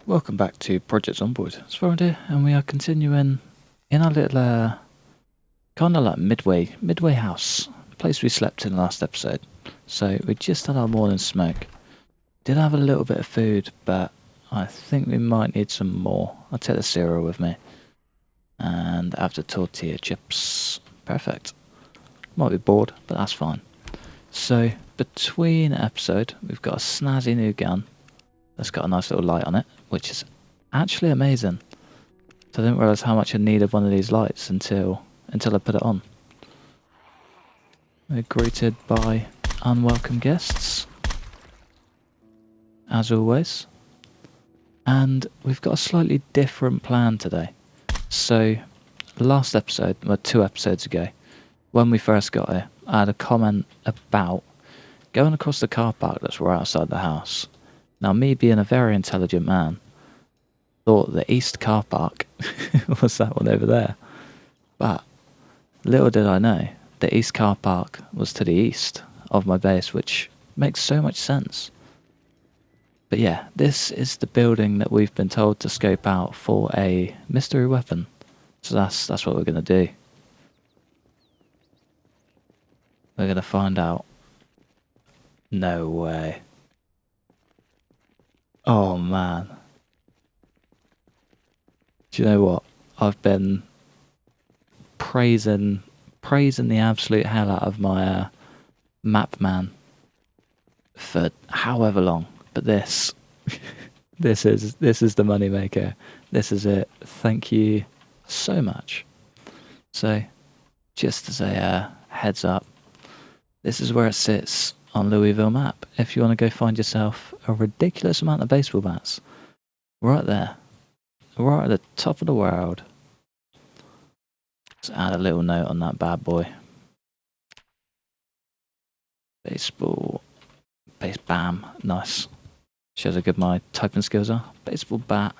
Welcome back to Project Zomboid. It's Rover here, and we are continuing in our little, kind of like midway house, place we slept in last episode. So we just had our morning smoke. Did have a little bit of food, but I think we might need some more. I'll take the cereal with me, and after tortilla chips, perfect. Might be bored, but that's fine. So between episode, we've got a snazzy new gun that's got a nice little light on it, which is actually amazing. So I didn't realise how much I needed one of these lights until I put it on. We're greeted by unwelcome guests, as always. And we've got a slightly different plan today. So last episode, well 2 episodes ago, when we first got here, I had a comment about going across the car park that's right outside the house. Now, me being a very intelligent man, thought the east car park was that one over there. But little did I know, the east car park was to the east of my base, which makes so much sense. But yeah, this is the building that we've been told to scope out for a mystery weapon. So that's what we're going to do. We're going to find out. No way. Oh man. Do you know what? I've been praising the absolute hell out of my map man for however long. But this this is the money maker. This is it. Thank you so much. So just as a heads up, this is where it sits on Louisville map. If you want to go find yourself a ridiculous amount of baseball bats, right there, right at the top of the world. Let's add a little note on that bad boy. Baseball, bam, nice. Shows how good my typing skills are. Baseball bat,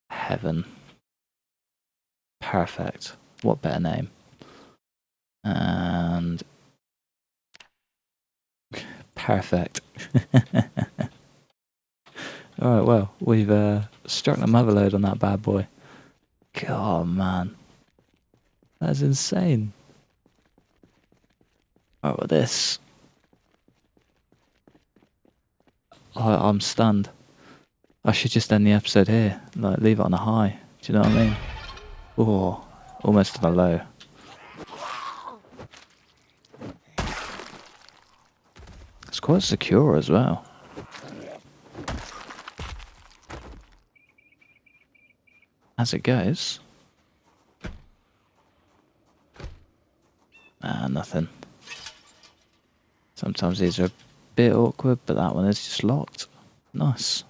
heaven, perfect. What better name? And perfect. Alright, well, we've struck the motherload on that bad boy. God, man. That's insane. Alright, well, this. I'm stunned. I should just end the episode here. Like, leave it on a high. Do you know what I mean? Oh, almost on a low. It's quite secure as well. As it goes. Nothing. Sometimes these are a bit awkward, but that one is just locked. Nice.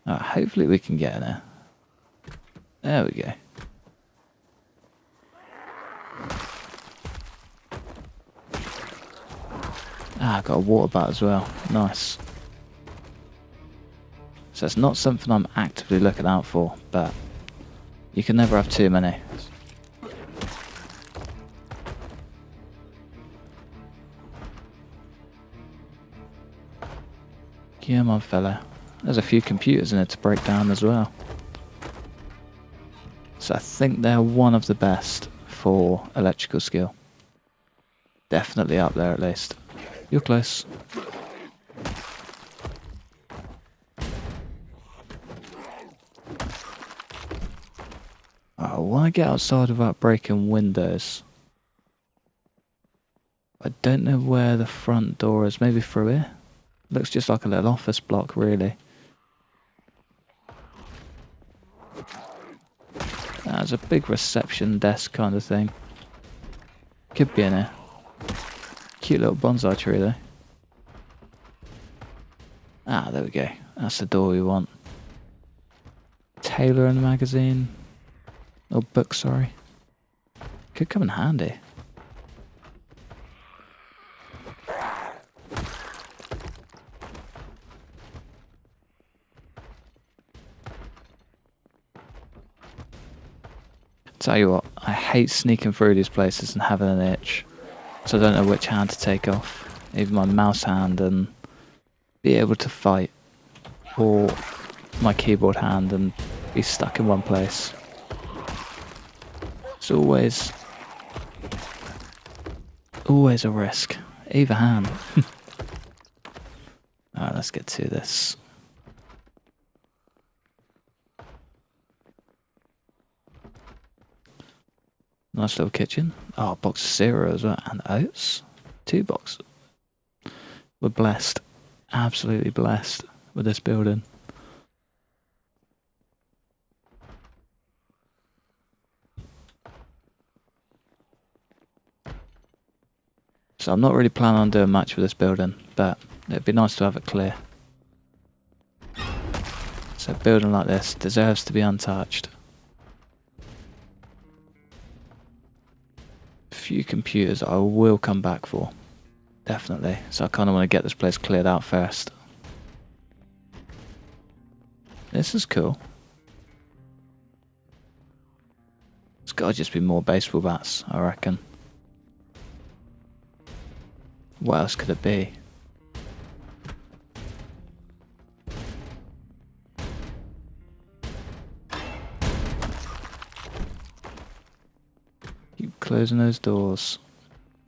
Alright, hopefully we can get in there. There we go. I got a water bat as well. Nice. So it's not something I'm actively looking out for, but you can never have too many. Come on, fella. There's a few computers in it to break down as well. So I think they're one of the best for electrical skill. Definitely up there at least. You're close. I want to get outside without breaking windows. I don't know where the front door is. Maybe through here? Looks just like a little office block, really. There's a big reception desk kind of thing. Could be in here. Cute little bonsai tree though. There we go. That's the door we want. Taylor in the magazine. Or book, sorry. Could come in handy. Tell you what, I hate sneaking through these places and having an itch. So I don't know which hand to take off. Either my mouse hand and be able to fight, or my keyboard hand and be stuck in one place. It's always a risk. Either hand. Alright, let's get to this. Nice little kitchen. Oh, a box of cereal as well. And oats. 2 boxes. We're blessed. Absolutely blessed with this building. So I'm not really planning on doing much with this building, but it'd be nice to have it clear. So a building like this deserves to be untouched. A few computers I will come back for. Definitely. So I kind of want to get this place cleared out first. This is cool. It's got to just be more baseball bats, I reckon. What else could it be? Keep closing those doors.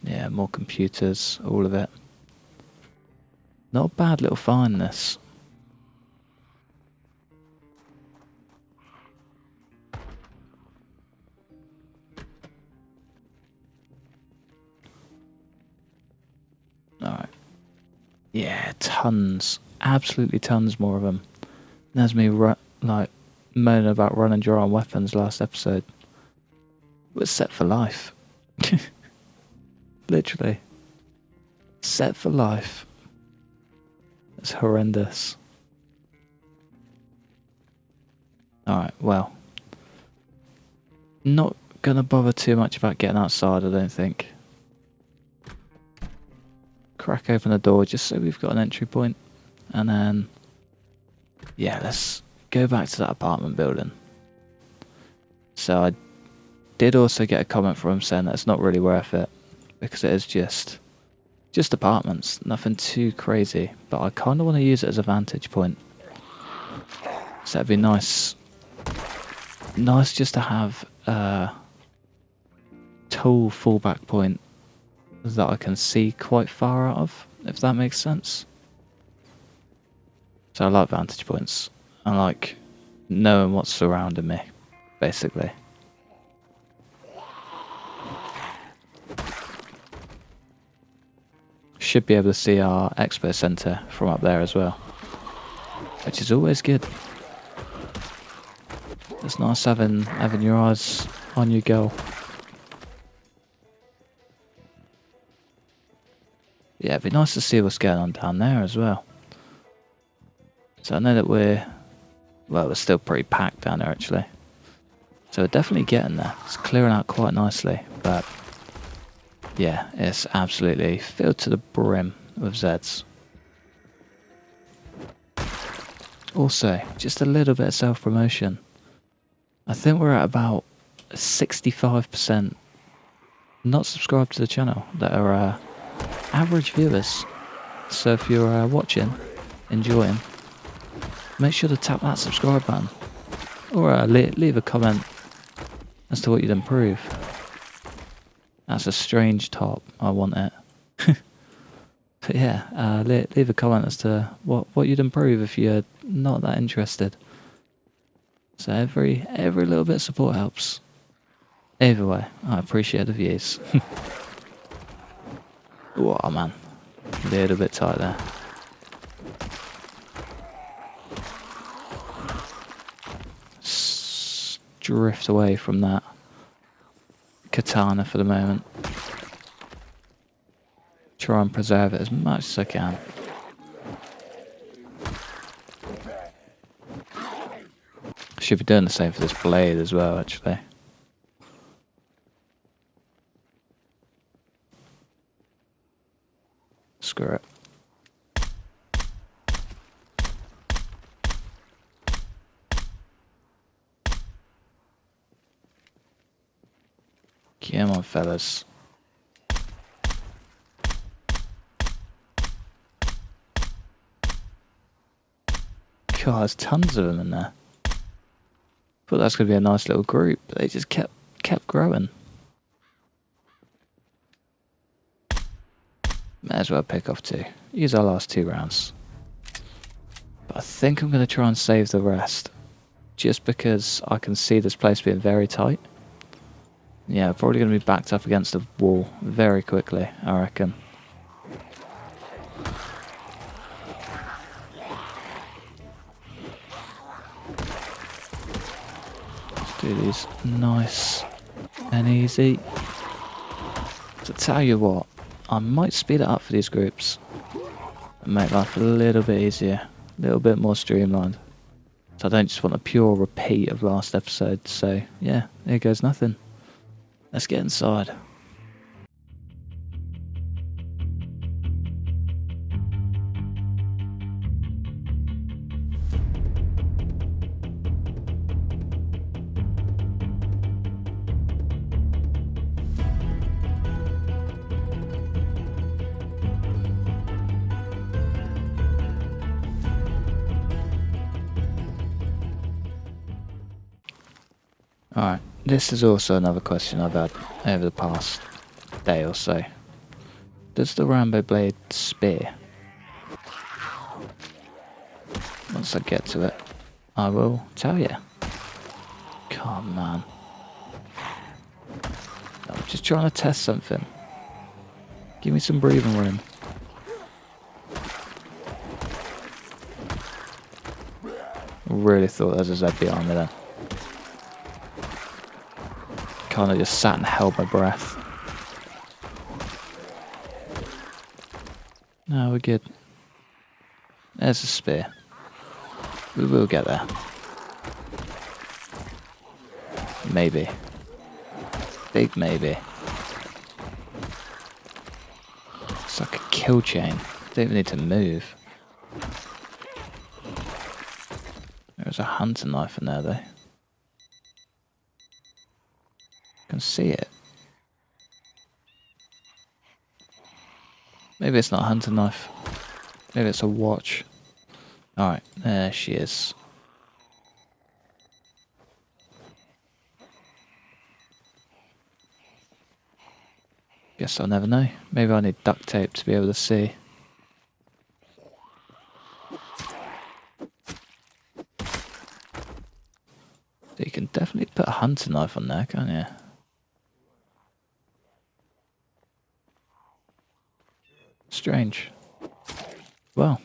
Yeah, more computers, all of it. Not a bad little find, this. Alright. Yeah, tons. Absolutely tons more of them. There's me like moaning about running dry on weapons last episode. We're set for life. Literally. Set for life. It's horrendous. Alright, well. Not gonna bother too much about getting outside, I don't think. Crack open the door just so we've got an entry point. And then, yeah, let's go back to that apartment building. So I did also get a comment from him saying that it's not really worth it, because it is just apartments, nothing too crazy, but I kind of want to use it as a vantage point. So it'd be nice just to have a tall fallback point that I can see quite far out of, if that makes sense. So I like vantage points. I like knowing what's surrounding me, basically. Should be able to see our expo centre from up there as well, which is always good. It's nice having your eyes on your goal. Yeah, it'd be nice to see what's going on down there as well. So I know that we're still pretty packed down there actually. So we're definitely getting there. It's clearing out quite nicely, but yeah, it's absolutely filled to the brim with Zeds. Also, just a little bit of self-promotion. I think we're at about 65% not subscribed to the channel that are average viewers. So if you're watching, enjoying, make sure to tap that subscribe button. Or leave a comment as to what you'd improve. That's a strange top. I want it. But yeah, leave a comment as to what you'd improve if you're not that interested. So every little bit of support helps. Either way, I appreciate the views. Whoa, man. A little bit tight there. Drift away from that katana for the moment. Try and preserve it as much as I can. Should be doing the same for this blade as well, actually. Screw it. Come on, fellas. God, there's tons of them in there. Thought that's going to be a nice little group, but they just kept growing. May as well pick off 2. Use our last 2 rounds. But I think I'm going to try and save the rest. Just because I can see this place being very tight. Yeah, probably going to be backed up against the wall very quickly, I reckon. Let's do these nice and easy. To tell you what, I might speed it up for these groups and make life a little bit easier, a little bit more streamlined. So I don't just want a pure repeat of last episode. So yeah, here goes nothing. Let's get inside. Alright, this is also another question I've had over the past day or so. Does the Rambo blade spear? Once I get to it, I will tell you. Come on. I'm just trying to test something. Give me some breathing room. Really thought there was a Z behind me then. Kind of just sat and held my breath. No, we're good. There's a spear. We will get there. Maybe. Big maybe. It's like a kill chain. Don't even need to move. There's a hunting knife in there though. Can see it. Maybe it's not a hunting knife. Maybe it's a watch. Alright, there she is. Guess I'll never know. Maybe I need duct tape to be able to see. So you can definitely put a hunting knife on there, can't you? Strange. Well,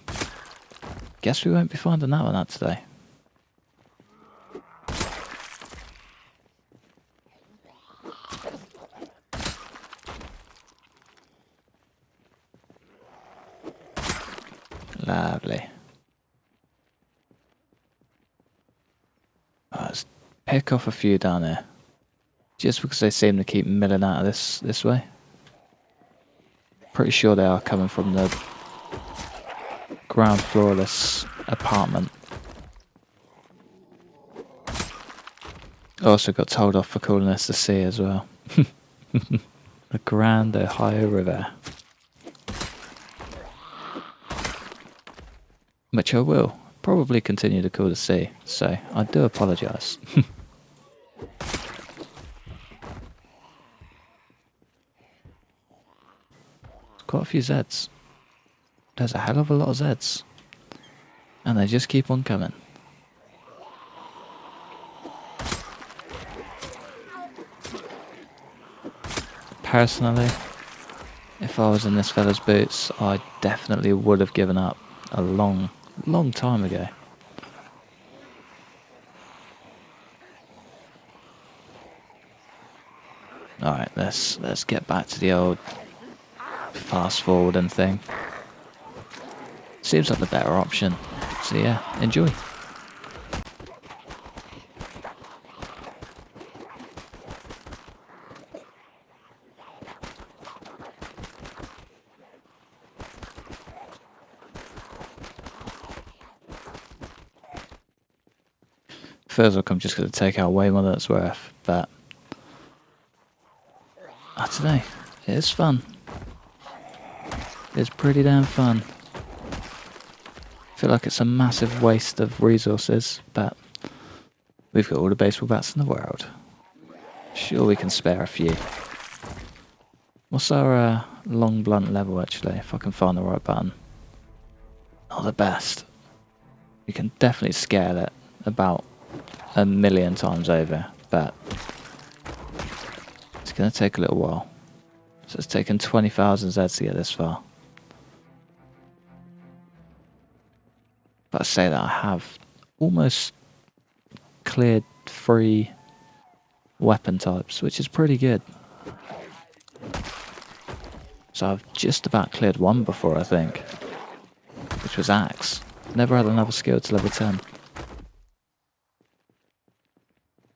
guess we won't be finding that one out today. Lovely. Let's pick off a few down here. Just because they seem to keep milling out of this way. Pretty sure they are coming from the ground floor of this apartment. Also got told off for calling this the sea as well. The Grand Ohio River. Which I will probably continue to call the sea, so I do apologise. Quite a few Zeds. There's a hell of a lot of Zeds. And they just keep on coming. Personally, if I was in this fella's boots, I definitely would have given up a long time ago. Alright, let's get back to the old fast forwarding thing. Seems like the better option. So yeah, enjoy. Feels like I'm just going to take out way more than it's worth, but I don't know. It is fun. It's pretty damn fun. I feel like it's a massive waste of resources, but we've got all the baseball bats in the world. Sure, we can spare a few. What's our long blunt level, actually, if I can find the right button? Not the best. You can definitely scale it about 1,000,000 times over, but it's going to take a little while. So it's taken 20,000 Zeds to get this far. But I say that I have almost cleared 3 weapon types, which is pretty good. So I've just about cleared one before, I think, which was axe. Never had another skill to level 10.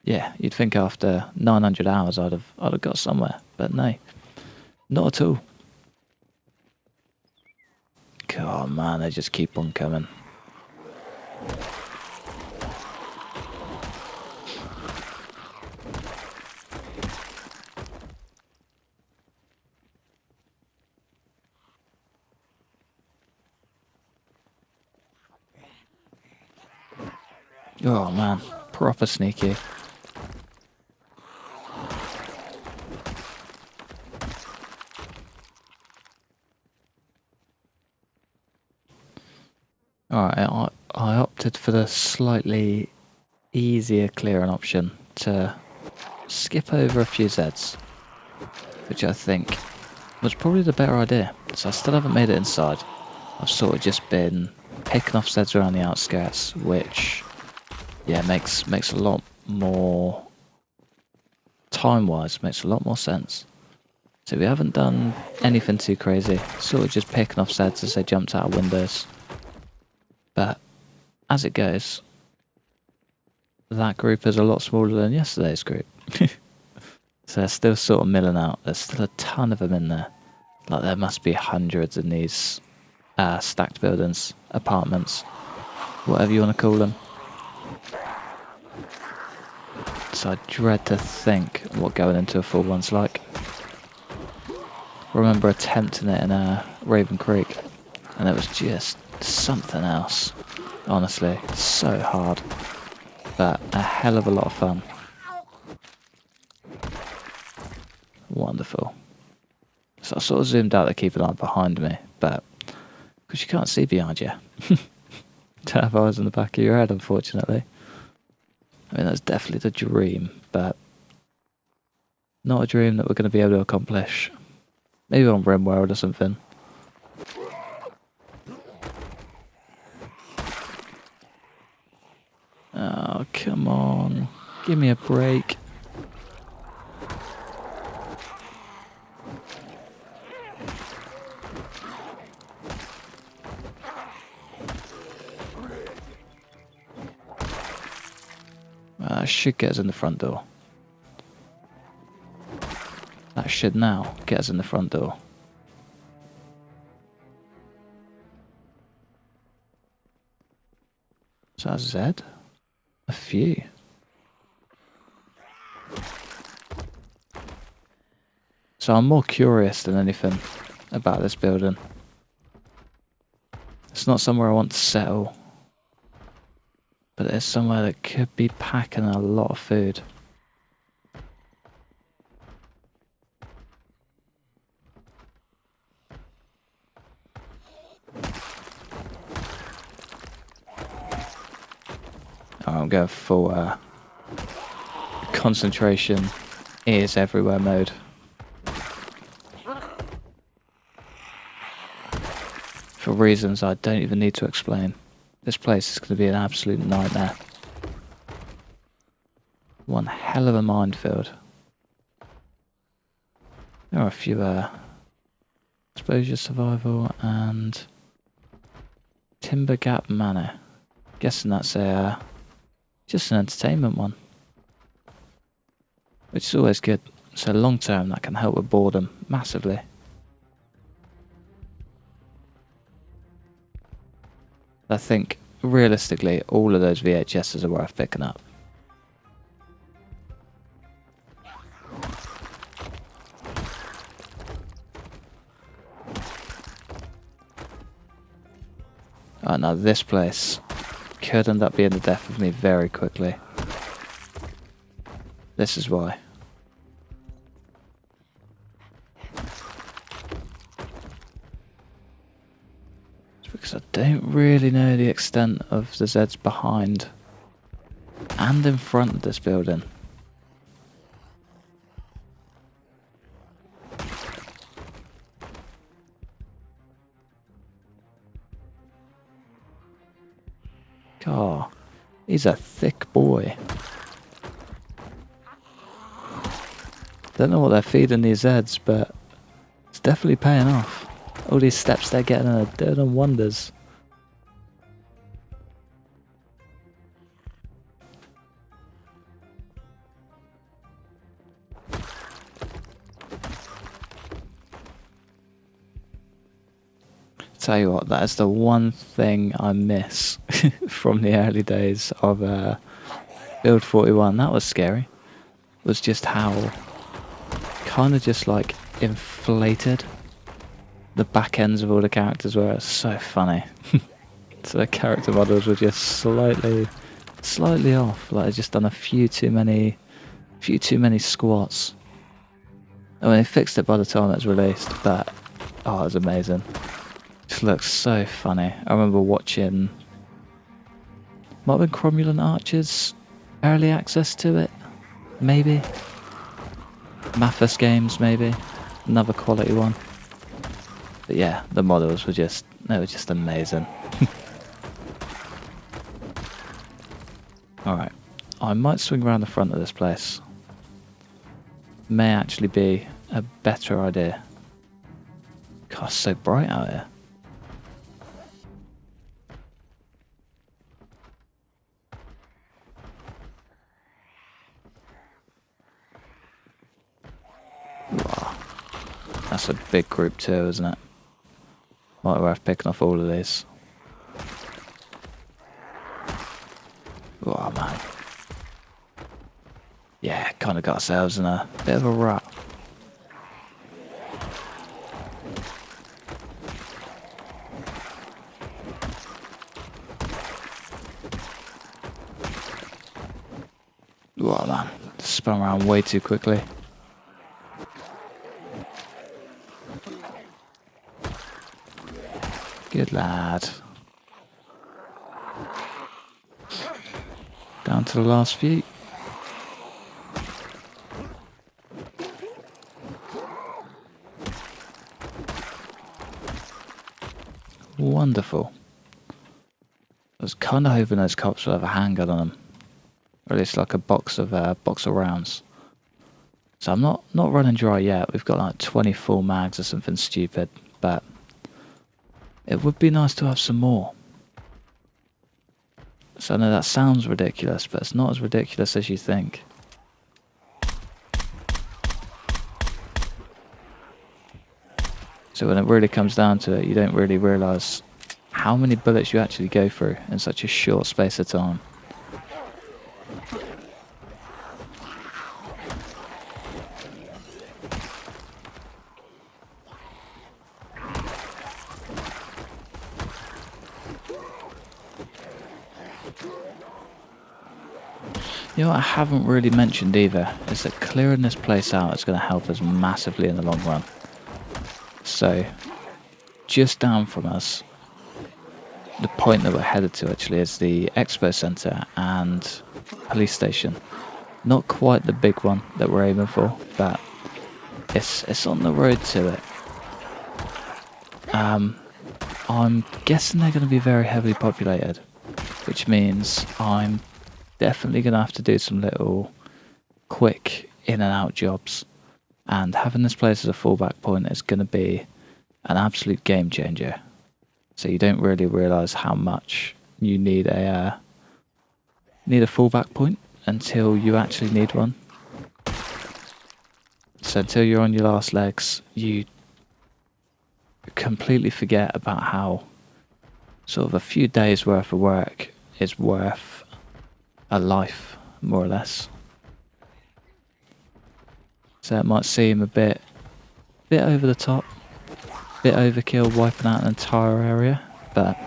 Yeah, you'd think after 900 hours I'd have got somewhere, but no, not at all. God, man, they just keep on coming. Oh man, proper sneaky. Alright, I opted for the slightly easier clearing option to skip over a few Zeds, which I think was probably the better idea. So I still haven't made it inside. I've sort of just been picking off Zeds around the outskirts, which, yeah, makes a lot more, time-wise, makes a lot more sense. So we haven't done anything too crazy, sort of just picking off Zeds as they jumped out of windows. But as it goes, that group is a lot smaller than yesterday's group. So they're still sort of milling out. There's still a ton of them in there. Like there must be hundreds in these stacked buildings, apartments, whatever you want to call them. So I dread to think what going into a full one's like. I remember attempting it in Raven Creek, and it was just something else. Honestly, so hard, but a hell of a lot of fun. Wonderful. So I sort of zoomed out to keep an eye behind me, but because you can't see behind you, don't have eyes in the back of your head, unfortunately. I mean, that's definitely the dream, but not a dream that we're going to be able to accomplish. Maybe on RimWorld or something. Oh, come on. Give me a break. That should get us in the front door. That should now get us in the front door. So that's Z? A few. So I'm more curious than anything about this building. It's not somewhere I want to settle, but it's somewhere that could be packing a lot of food. I'm going full concentration, ears everywhere mode. For reasons I don't even need to explain. This place is going to be an absolute nightmare. One hell of a minefield. There are a few exposure survival and Timber Gap Manor. Guessing that's just an entertainment one, which is always good. So long term that can help with boredom massively. I think realistically all of those VHSs are worth picking up. Oh no, this place could end up being the death of me very quickly. This is why. It's because I don't really know the extent of the Zeds behind and in front of this building. God, he's a thick boy. Don't know what they're feeding these Zeds, but it's definitely paying off. All these steps they're getting are doing them wonders. Tell you what, that is the one thing I miss from the early days of Build 41. That was scary. Was just how kind of just like inflated the back ends of all the characters were. It's so funny. So the character models were just slightly off. Like, I'd just done a few too many squats. I mean, they fixed it by the time it was released, but oh, it was amazing. Just looks so funny. I remember watching, might have been Cromulent Archers early access to it, maybe. Mathis Games, maybe. Another quality one. But yeah, the models were just, they were just amazing. Alright, I might swing around the front of this place. May actually be a better idea. God, it's so bright out here. Wow. That's a big group too, isn't it? Might be worth picking off all of these. Oh man. Yeah, kind of got ourselves in a bit of a rut. Oh man, spun around way too quickly. Good lad. Down to the last few. Wonderful. I was kind of hoping those cops would have a handgun on them, or at least like a box of rounds. So I'm not running dry yet. We've got like 20 full mags or something stupid, but it would be nice to have some more. So I know that sounds ridiculous, but it's not as ridiculous as you think. So when it really comes down to it, you don't really realise how many bullets you actually go through in such a short space of time. You know what I haven't really mentioned either, is that clearing this place out is going to help us massively in the long run. So, just down from us, the point that we're headed to actually is the Expo Centre and Police Station. Not quite the big one that we're aiming for, but it's on the road to it. I'm guessing they're going to be very heavily populated, which means I'm definitely going to have to do some little quick in and out jobs, and having this place as a fallback point is going to be an absolute game changer. So you don't really realise how much you need a fallback point until you actually need one. So until you're on your last legs, you completely forget about how sort of a few days worth of work is worth a life, more or less. So it might seem a bit over the top, bit overkill wiping out an entire area, but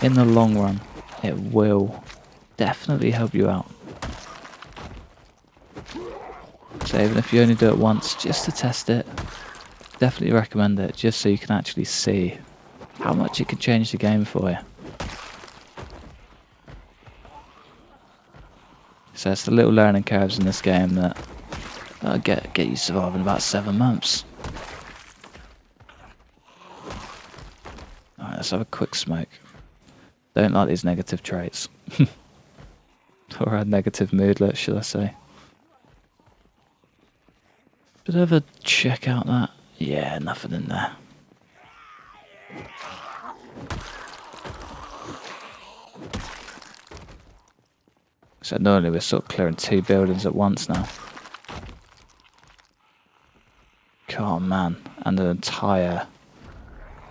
in the long run, it will definitely help you out. So even if you only do it once, just to test it, definitely recommend it, just so you can actually see how much it can change the game for you. So it's the little learning curves in this game that get you surviving about 7 months. Alright, let's have a quick smoke. Don't like these negative traits. Or a negative moodlet, should I say. Did I ever check out that? Yeah, nothing in there. So normally we're sort of clearing 2 buildings at once now. Oh man, and an entire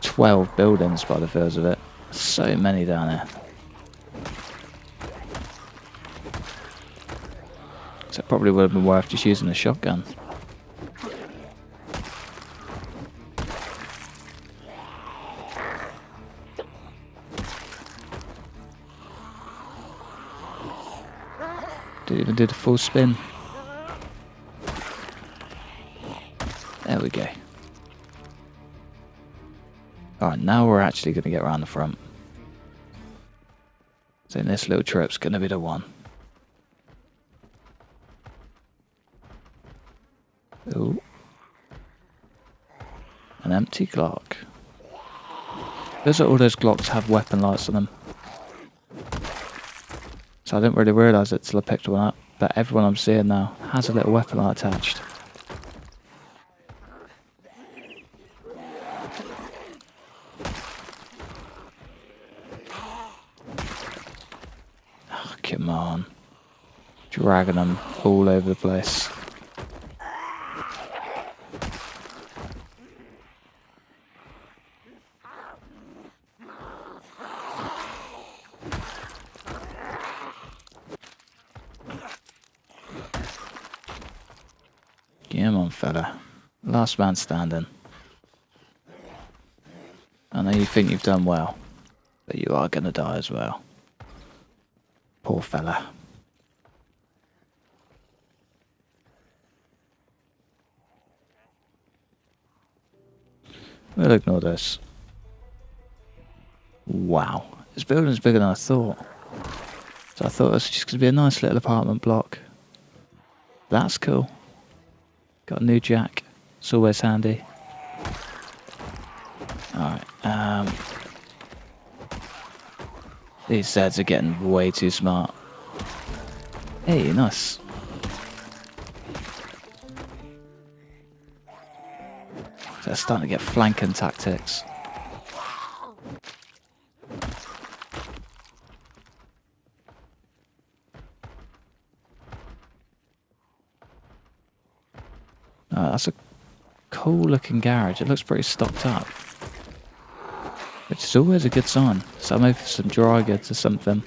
12 buildings by the feels of it. So many down here. So it probably would have been worth just using a shotgun. Didn't even do the full spin. There we go. Alright, now we're actually going to get around the front. So this little trip's going to be the one. Ooh. An empty Glock. Feels like all those Glocks have weapon lights on them. So I didn't really realise it till I picked one up. But everyone I'm seeing now has a little weapon light attached. Oh, come on. Dragging them all over the place. Come on, fella. Last man standing. I know you think you've done well, but you are going to die as well. Poor fella. We'll ignore this. Wow. This building's bigger than I thought. So I thought it was just going to be a nice little apartment block. That's cool. Got a new jack. It's always handy. Alright, these Zeds are getting way too smart. Hey, nice. So they're starting to get flanking tactics. That's a cool looking garage. It looks pretty stocked up, which is always a good sign. So maybe some dry goods or something.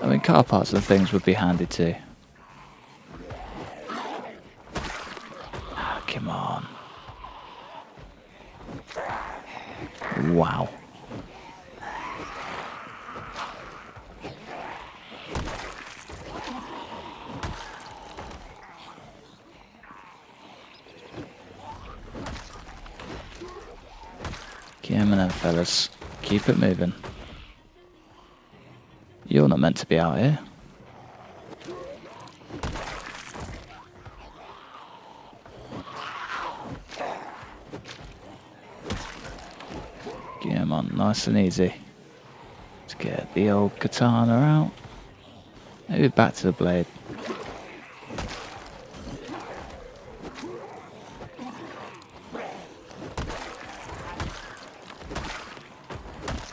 I mean, car parts and things would be handy too. Ah, come on. Wow. Come on then, fellas. Keep it moving. You're not meant to be out here. Come on, nice and easy. Let's get the old katana out. Maybe back to the blade.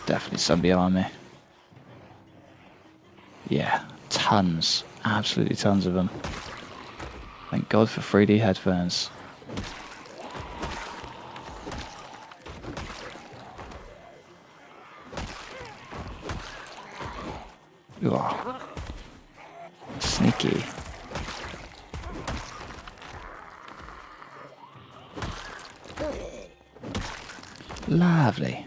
Definitely some behind me. Yeah, tons. Absolutely tons of them. Thank God for 3D headphones. Oh. Sneaky. Lovely.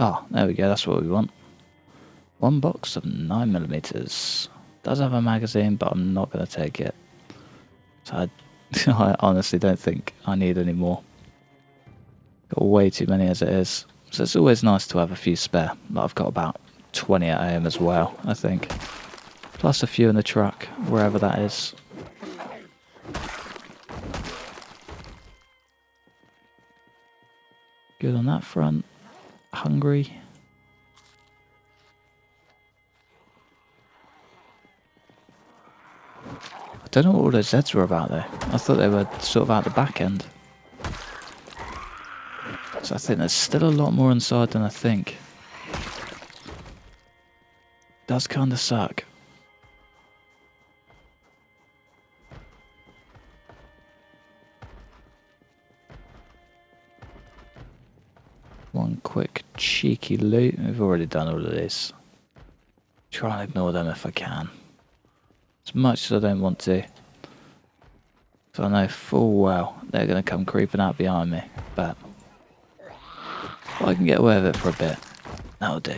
Oh, there we go, that's what we want. One box of 9mm. Does have a magazine, but I'm not going to take it. So I honestly don't think I need any more. Got way too many as it is. So it's always nice to have a few spare. I've got about 20 at home as well, I think. Plus a few in the truck, wherever that is. Good on that front. Hungry. I don't know what all those Zeds were about though. I thought they were sort of out the back end. So I think there's still a lot more inside than I think. Does kind of suck. One quick cheeky loot. We've already done all of this. Try and ignore them if I can. As much as I don't want to. So I know full well they're going to come creeping out behind me. But if I can get away with it for a bit, that'll do.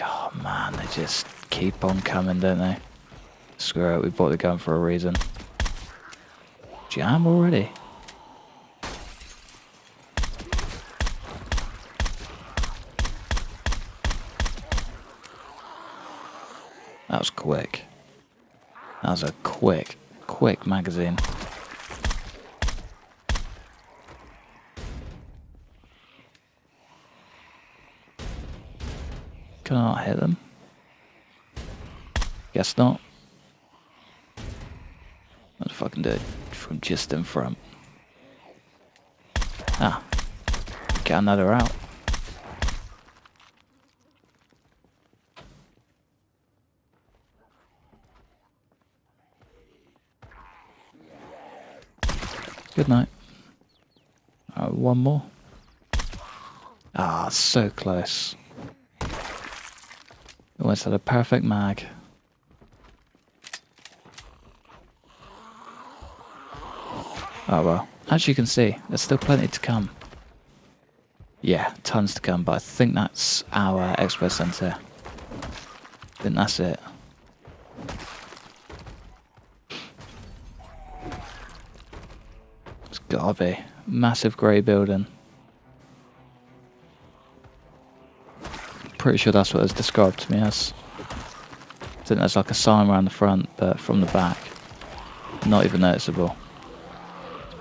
Oh man, they just keep on coming, don't they? Screw it, we bought the gun for a reason. Jam already? That was quick. That was a quick magazine. Can I not hit them? Guess not. What if I can do it from just in front? Ah. Get another out. Good night. One more. Ah, so close. Almost had a perfect mag. Oh well. As you can see, there's still plenty to come. Yeah, tons to come, but I think that's our expo centre. I think that's it. It's gotta be. Massive grey building. Pretty sure that's what it's described to me as. I think there's like a sign around the front, but from the back, not even noticeable.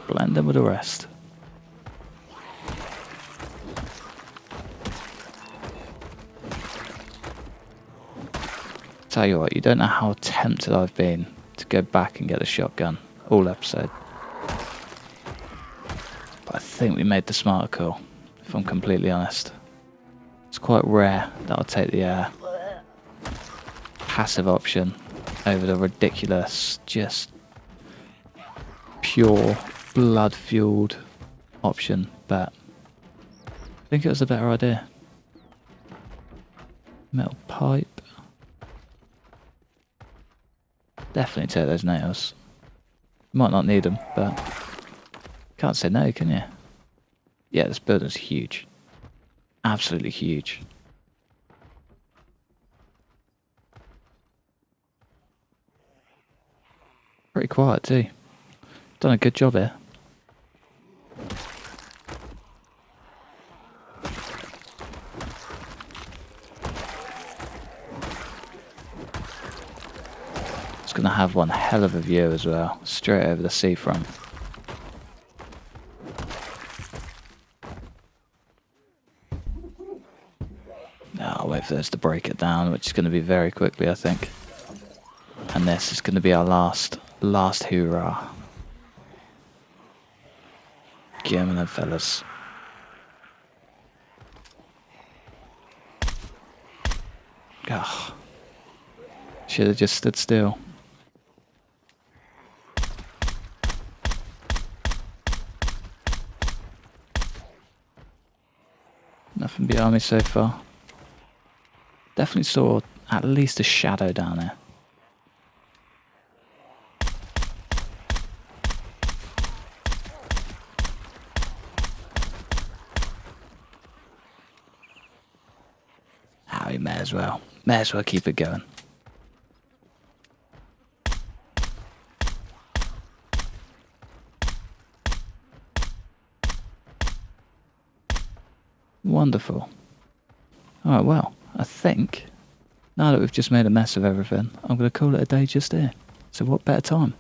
Blend in with the rest. Tell you what, you don't know how tempted I've been to go back and get a shotgun all episode. But I think we made the smarter call, if I'm completely honest. It's quite rare that I'll take the passive option over the ridiculous, just pure blood-fueled option, but I think it was a better idea. Metal pipe. Definitely take those nails. Might not need them, but can't say no, can you? Yeah, this building's huge. Absolutely huge. Pretty quiet too. Done a good job here. It's gonna have one hell of a view as well, straight over the seafront. I'll wait for this to break it down, which is going to be very quickly, I think. And this is going to be our last hoorah. Get 'em then, fellas. Ah, should have just stood still. Nothing behind me so far. Definitely saw at least a shadow down there. may as well. May as well keep it going. Wonderful. Alright, well, I think now that we've just made a mess of everything, I'm going to call it a day just here. So what better time?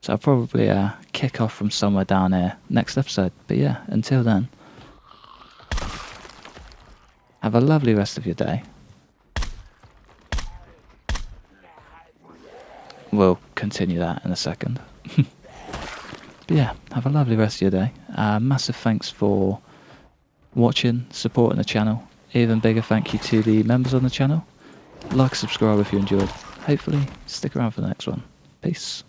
So I'll probably kick off from somewhere down here next episode. But yeah, until then, have a lovely rest of your day. We'll continue that in a second. But yeah, have a lovely rest of your day. Massive thanks for watching, supporting the channel. Even bigger thank you to the members on the channel. Like, subscribe if you enjoyed. Hopefully, stick around for the next one. Peace.